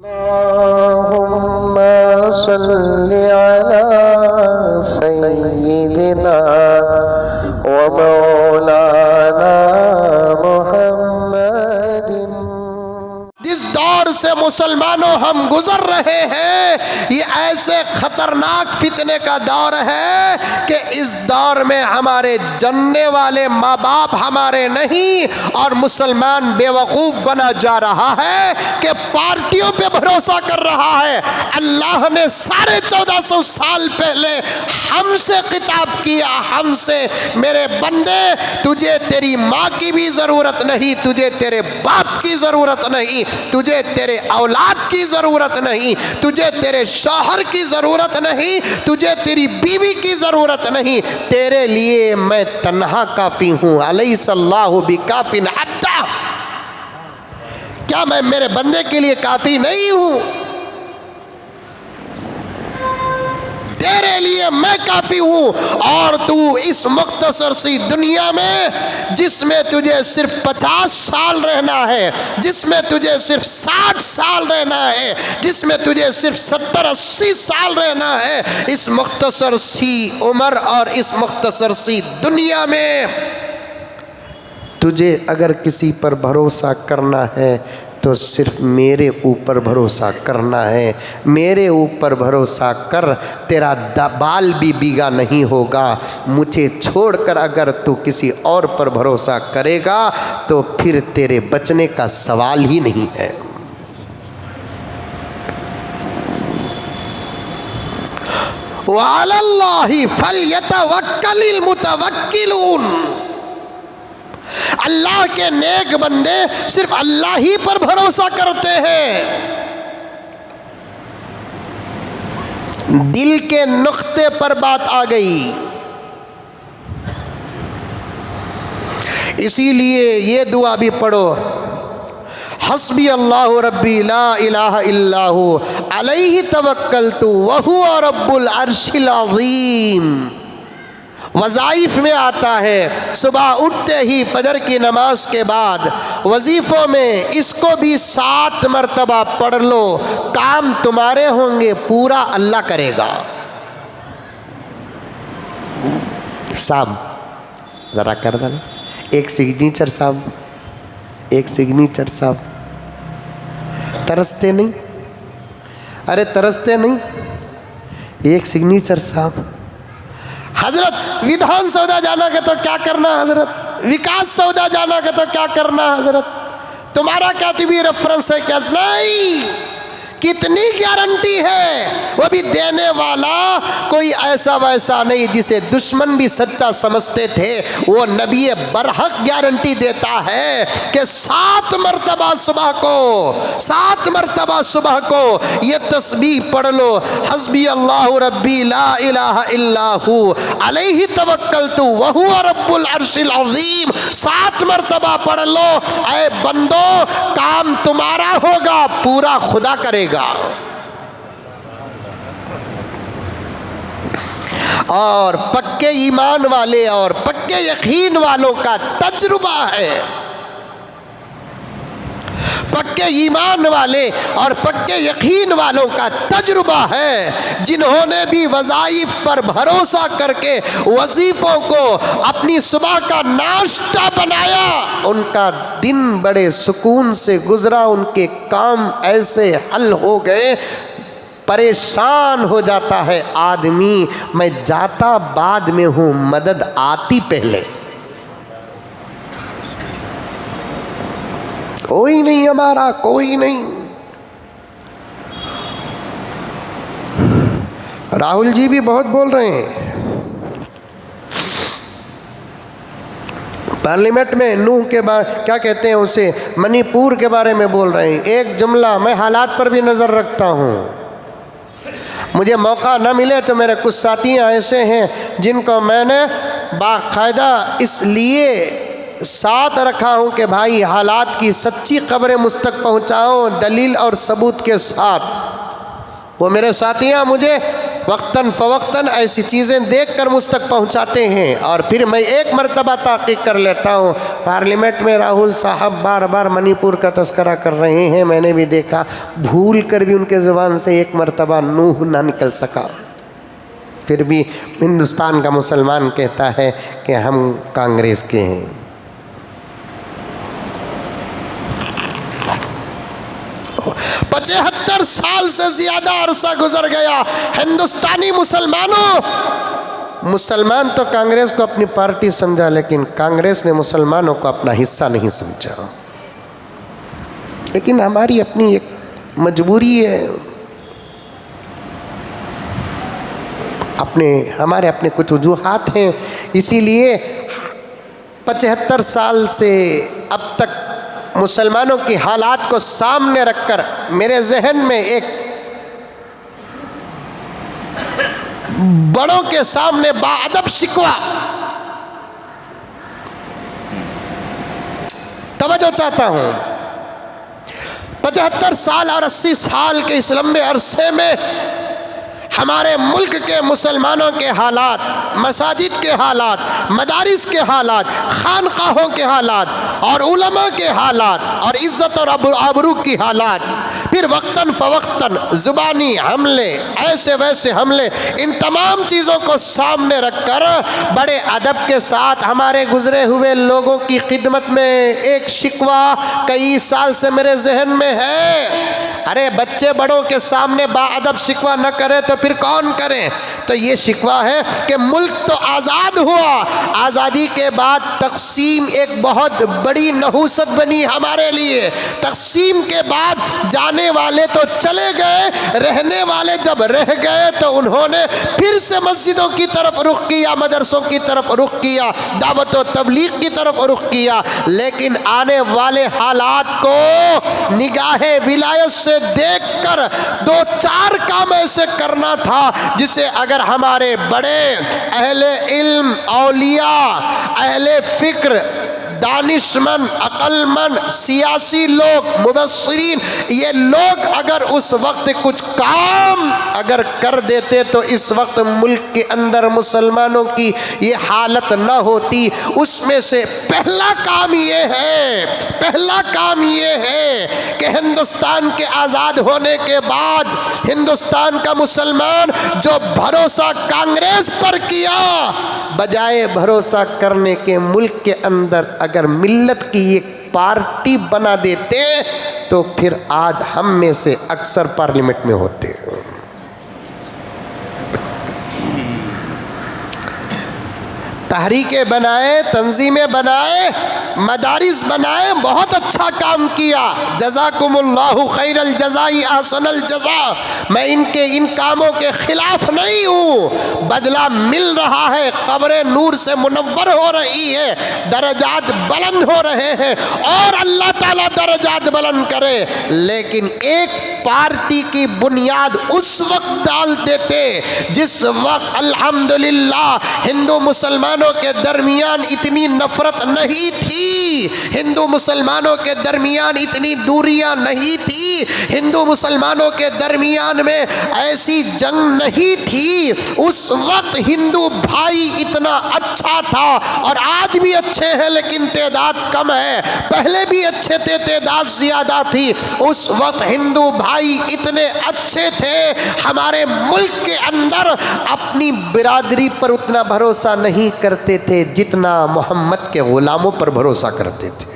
اللهم صل على سيدنا ومولانا محمد۔ جس دور سے مسلمانوں ہم گزر رہے ہیں یہ ایسے خطرناک فتنے کا دور ہے کہ اس دور میں ہمارے جننے والے ماں باپ ہمارے نہیں اور مسلمان بے وقوف بنا جا رہا ہے کہ پارٹیوں پہ بھروسہ کر رہا ہے۔ اللہ نے 1450 سال پہلے ہم سے خطاب کیا، ہم سے، میرے بندے تجھے تیری ماں کی بھی ضرورت نہیں، تجھے تیرے باپ کی ضرورت نہیں، تجھے تیرے اولاد کی ضرورت نہیں، تجھے تیرے شوہر کی ضرورت نہیں، تجھے تیری بیوی کی ضرورت نہیں، تیرے لیے میں تنہا کافی ہوں۔ الیس اللہ بکاف عبدہ، کیا میں میرے بندے کے لیے کافی نہیں ہوں؟ تیرے لیے میں کافی ہوں، اور تو اس مختصر سی دنیا میں جس میں تجھے صرف 50 سال رہنا ہے، جس میں تجھے صرف 60 سال رہنا ہے، جس میں تجھے صرف 70-80 سال رہنا ہے، اس مختصر سی عمر اور اس مختصر سی دنیا میں تجھے اگر کسی پر بھروسہ کرنا ہے تو صرف میرے اوپر بھروسہ کرنا ہے۔ میرے اوپر بھروسہ کر، تیرا بال بھی بیگا نہیں ہوگا۔ مجھے چھوڑ کر اگر تو کسی اور پر بھروسہ کرے گا تو پھر تیرے بچنے کا سوال ہی نہیں ہے۔ وَعَلَى اللَّهِ فَلْيَتَوَكَّلِ الْمُتَوَكِّلُونَ، اللہ کے نیک بندے صرف اللہ ہی پر بھروسہ کرتے ہیں۔ دل کے نقطے پر بات آ گئی، اسی لیے یہ دعا بھی پڑھو، حسبی اللہ ربی لا الہ الا ہو علیہ توکلت وہو رب العرش العظیم۔ وظائف میں آتا ہے، صبح اٹھتے ہی فجر کی نماز کے بعد وظیفوں میں اس کو بھی 7 مرتبہ پڑھ لو، کام تمہارے ہوں گے، پورا اللہ کرے گا۔ صاحب ذرا کر دیں، ایک سگنیچر صاحب، ایک سگنیچر صاحب، ترستے نہیں؟ ارے ترستے نہیں؟ ایک سگنیچر صاحب۔ حضرت ودھان سودا جانا کہ تو کیا کرنا حضرت، وکاس سودا جانا کہ تو کیا کرنا حضرت، تمہارا کاتبی ریفرنس ہے کیا؟ نہیں، کتنی گارنٹی ہے، وہ بھی دینے والا کوئی ایسا ویسا نہیں جسے دشمن بھی سچا سمجھتے تھے، وہ نبی برحق گارنٹی دیتا ہے کہ 7 مرتبہ صبح کو، 7 مرتبہ صبح کو یہ تسبیح پڑھ لو، حسبی اللہ ربی لا الہ الا ہو علیہ توکلت وہو رب العرش العظیم، 7 مرتبہ پڑھ لو، اے بندو کام تمہارا ہوگا، پورا خدا کرے گا۔ اور پکے ایمان والے اور پکے یقین والوں کا تجربہ ہے، پکے ایمان والے اور پکے یقین والوں کا تجربہ ہے، جنہوں نے بھی وظائف پر بھروسہ کر کے وظیفوں کو اپنی صبح کا ناشتہ بنایا، ان کا دن بڑے سکون سے گزرا، ان کے کام ایسے حل ہو گئے۔ پریشان ہو جاتا ہے آدمی، میں جاتا بعد میں ہوں، مدد آتی پہلے۔ کوئی نہیں ہمارا، کوئی نہیں۔ راہل جی بھی بہت بول رہے ہیں پارلیمنٹ میں، نوح کے بارے کیا کہتے ہیں اسے، منی پور کے بارے میں بول رہے ہیں۔ ایک جملہ، میں حالات پر بھی نظر رکھتا ہوں، مجھے موقع نہ ملے تو میرے کچھ ساتھی ایسے ہیں جن کو میں نے باقاعدہ اس لیے ساتھ رکھا ہوں کہ بھائی حالات کی سچی خبریں مجھ تک پہنچاؤں دلیل اور ثبوت کے ساتھ۔ وہ میرے ساتھیاں مجھے وقتاً فوقتاً ایسی چیزیں دیکھ کر مجھ تک پہنچاتے ہیں، اور پھر میں ایک مرتبہ تحقیق کر لیتا ہوں۔ پارلیمنٹ میں راہل صاحب بار بار منی پور کا تذکرہ کر رہے ہیں، میں نے بھی دیکھا، بھول کر بھی ان کے زبان سے ایک مرتبہ نوح نہ نکل سکا۔ پھر بھی ہندوستان کا مسلمان کہتا ہے کہ ہم کانگریس کے ہیں۔ 75 سال سے زیادہ عرصہ گزر گیا، ہندوستانی مسلمان تو کانگریس کو اپنی پارٹی سمجھا، لیکن کانگریس نے مسلمانوں کو اپنا حصہ نہیں سمجھا۔ لیکن ہماری اپنی ایک مجبوری ہے، ہمارے اپنے کچھ وجوہات ہیں، اسی لیے 75 سال سے اب تک مسلمانوں کی حالات کو سامنے رکھ کر میرے ذہن میں ایک بڑوں کے سامنے باادب شکوہ توجہ چاہتا ہوں۔ 75 سال اور 80 سال کے اس لمبے عرصے میں ہمارے ملک کے مسلمانوں کے حالات، مساجد کے حالات، مدارس کے حالات، خانقاہوں کے حالات اور علماء کے حالات اور عزت اور آبرو کی حالات، پھر وقتاً فوقتاً زبانی حملے، ایسے ویسے حملے، ان تمام چیزوں کو سامنے رکھ کر بڑے ادب کے ساتھ ہمارے گزرے ہوئے لوگوں کی خدمت میں ایک شکوہ کئی سال سے میرے ذہن میں ہے۔ ارے بچے بڑوں کے سامنے باادب شکوہ نہ کرے تو پھر کون کرے؟ تو یہ شکوہ ہے کہ ملک تو آزاد ہوا، آزادی کے بعد تقسیم ایک بہت بڑی نحوست بنی ہمارے لیے۔ تقسیم کے بعد جانے والے تو چلے گئے، رہنے والے جب رہ گئے تو انہوں نے پھر سے مسجدوں کی طرف رخ کیا، مدرسوں کی طرف رخ کیا، دعوت و تبلیغ کی طرف رخ کیا، لیکن آنے والے حالات کو نگاہ ولایت سے دیکھ کر 2-4 کام ایسے کرنا تھا جسے اگر ہمارے بڑے اہل علم، اولیاء، اہل فکر، دانشمند، عقل مند، سیاسی لوگ، مبصرین، یہ لوگ اگر اس وقت کچھ کام اگر کر دیتے تو اس وقت ملک کے اندر مسلمانوں کی یہ حالت نہ ہوتی۔ اس میں سے پہلا کام یہ ہے کہ ہندوستان کے آزاد ہونے کے بعد ہندوستان کا مسلمان جو بھروسہ کانگریس پر کیا، بجائے بھروسہ کرنے کے ملک کے اندر اگر ملت کی ایک پارٹی بنا دیتے تو پھر آج ہم میں سے اکثر پارلیمنٹ میں ہوتے۔ تحریکیں بنائے، تنظیمیں بنائے، مدارس بنائے، بہت اچھا کام کیا، جزاکم اللہ خیر الجزاء احسن الجزاء۔ میں ان کاموں کے خلاف نہیں ہوں، بدلہ مل رہا ہے، قبریں نور سے منور ہو رہی ہے، درجات بلند ہو رہے ہیں، اور اللہ تعالیٰ درجات بلند کرے۔ لیکن ایک پارٹی کی بنیاد اس وقت ڈال دیتے جس وقت الحمدللہ ہندو مسلمانوں کے درمیان اتنی نفرت نہیں تھی، ہندو مسلمانوں کے درمیان اتنی دوریاں نہیں تھی، ہندو مسلمانوں کے درمیان میں ایسی جنگ نہیں تھی۔ اس وقت ہندو بھائی اتنا اچھا تھا، اور آج بھی اچھے ہیں لیکن تعداد کم ہے، پہلے بھی اچھے تھے، تعداد زیادہ تھی۔ اس وقت ہندو بھائی اتنے اچھے تھے، ہمارے ملک کے اندر اپنی برادری پر اتنا بھروسہ نہیں کرتے تھے جتنا محمد کے غلاموں پر بھروسہ کرتے تھے۔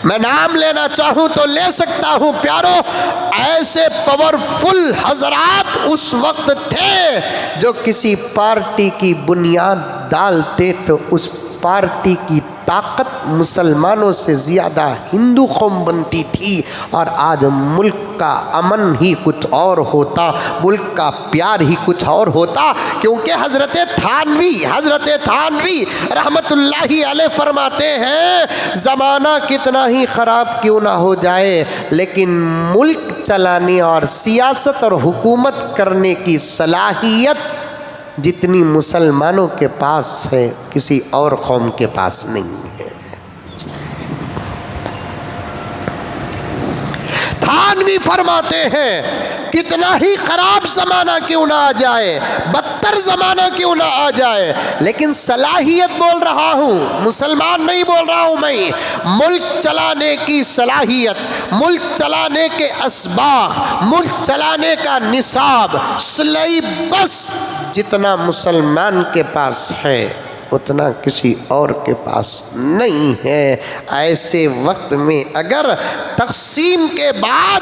میں نام لینا چاہوں تو لے سکتا ہوں پیارو، ایسے پاورفل حضرات اس وقت تھے جو کسی پارٹی کی بنیاد ڈالتے تو اس پارٹی کی طاقت مسلمانوں سے زیادہ ہندو قوم بنتی تھی، اور آج ملک کا امن ہی کچھ اور ہوتا، ملک کا پیار ہی کچھ اور ہوتا۔ کیونکہ حضرت تھانوی رحمت اللہ علیہ فرماتے ہیں، زمانہ کتنا ہی خراب کیوں نہ ہو جائے لیکن ملک چلانے اور سیاست اور حکومت کرنے کی صلاحیت جتنی مسلمانوں کے پاس ہے کسی اور قوم کے پاس نہیں ہے۔ تھانوی فرماتے ہیں کتنا ہی خراب زمانہ کیوں نہ آ جائے، بدتر زمانہ کیوں نہ آ جائے، لیکن صلاحیت بول رہا ہوں، مسلمان نہیں بول رہا ہوں میں، ملک چلانے کی صلاحیت، ملک چلانے کے اسباق، ملک چلانے کا نصاب، سلیبس جتنا مسلمان کے پاس ہے اتنا کسی اور کے پاس نہیں ہے۔ ایسے وقت میں اگر تقسیم کے بعد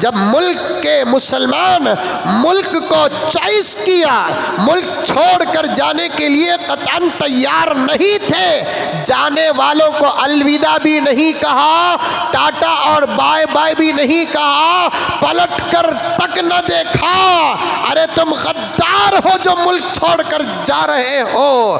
جب ملک کے مسلمان ملک کو چوائس کیا، ملک چھوڑ کر جانے کے لیے قطعاً تیار نہیں تھے، جانے والوں کو الوداع بھی نہیں کہا، ٹاٹا اور بائے بائے بھی نہیں کہا، پلٹ کر تک نہ دیکھا۔ ارے تم غدار ہو جو ملک چھوڑ کر جا رہے ہو،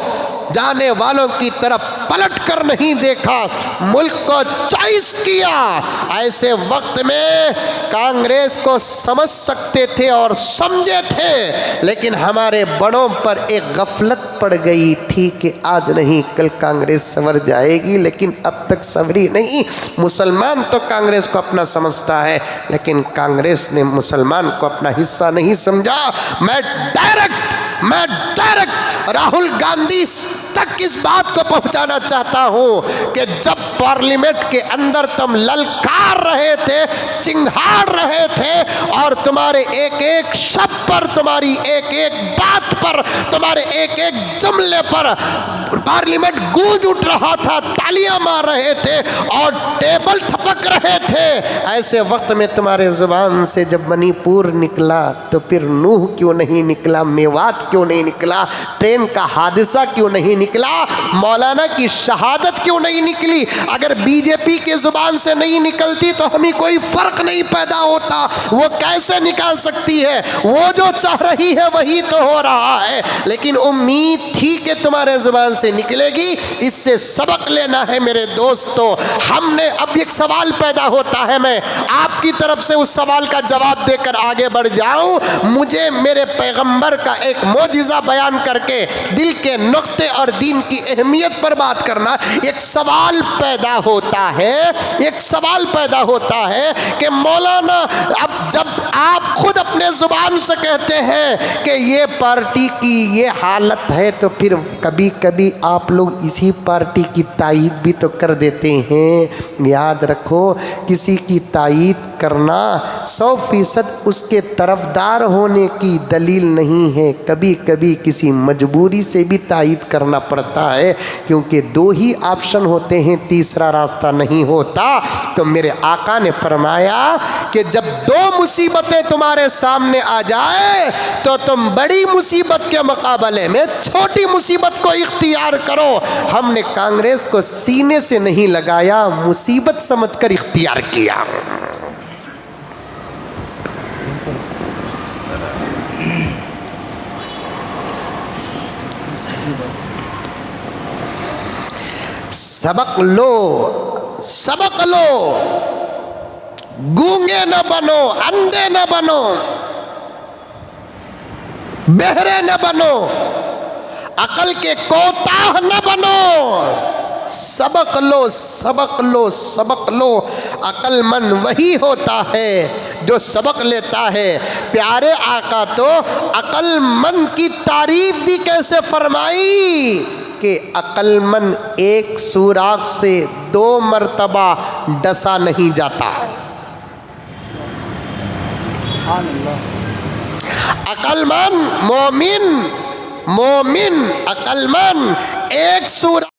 جانے والوں کی طرف پلٹ کر نہیں دیکھا، ملک کو چوائس کیا۔ ایسے وقت میں کانگریس کو سمجھ سکتے تھے اور سمجھے تھے، لیکن ہمارے بڑوں پر ایک غفلت پڑ گئی تھی کہ آج نہیں کل کانگریس سنور جائے گی، لیکن اب تک سنوری نہیں۔ مسلمان تو کانگریس کو اپنا سمجھتا ہے، لیکن کانگریس نے مسلمان کو اپنا حصہ نہیں سمجھا۔ میں ڈائریکٹ راہل گاندھی تک اس بات کو پہنچانا چاہتا ہوں کہ جب پارلیمنٹ کے اندر تم للکار رہے تھے، چنگھاڑ رہے تھے، اور تمہارے ایک ایک شب پر، تمہاری ایک ایک بات پر، تمہارے ایک ایک جملے پر پارلیمنٹ گونج اٹھ رہا تھا، تالیاں مار رہے تھے اور ٹیبل تھپک رہے تھے، ایسے وقت میں تمہارے زبان سے جب منی پور نکلا تو پھر نوح کیوں نہیں نکلا، میوات کیوں نہیں نکلا، ٹرین کا حادثہ کیوں نہیں نکلا، مولانا کی شہادت کیوں نہیں نکلی؟ اگر بی جے پی کے زبان سے نہیں نکلتی تو ہمیں کوئی فرق نہیں پیدا ہوتا، وہ کیسے نکال سکتی ہے؟ وہ جو چاہ رہی ہے وہی تو ہو رہا ہے، لیکن امید تھی کہ تمہارے زبان سے نکلے گی۔ اس سے سبق لینا ہے میرے دوستو۔ ہم نے اب ایک سوال پیدا ہوتا ہے، میں آپ کی طرف سے اس سوال کا جواب دے کر آگے بڑھ جاؤں۔ مجھے میرے پیغمبر کا ایک معجزہ بیان کر کے دل کے نقطے اور دین کی اہمیت پر بات کرنا، ایک سوال پیدا ہوتا ہے کہ مولانا اب جب آپ خود اپنے زبان سے کہتے ہیں کہ یہ پارٹی کی یہ حالت ہے، تو پھر کبھی کبھی آپ لوگ اسی پارٹی کی تائید بھی تو کر دیتے ہیں۔ یاد رکھو، کسی کی تائید کرنا 100% اس کے طرفدار ہونے کی دلیل نہیں ہے، کبھی کبھی کسی مجبوری سے بھی تائید کرنا پڑتا ہے، کیونکہ دو ہی آپشن ہوتے ہیں، تیسرا راستہ نہیں ہوتا۔ تو میرے آقا نے فرمایا کہ جب دو مصیبتیں تمہارے سامنے آ جائے تو تم بڑی مصیبت کے مقابلے میں چھوٹی مصیبت کو اختیار کرو۔ ہم نے کانگریس کو سینے سے نہیں لگایا، مصیبت سمجھ کر اختیار کیا۔ سبق لو، گونگے نہ بنو، اندھے نہ بنو، بہرے نہ بنو، عقل کے کوتاہ نہ بنو۔ سبق لو۔ عقل مند وہی ہوتا ہے جو سبق لیتا ہے۔ پیارے آقا تو عقل مند کی تعریف بھی کیسے فرمائی کہ عقل مند ایک سوراخ سے 2 مرتبہ ڈسا نہیں جاتا۔ عقل مند مومن عقل مند ایک سوراخ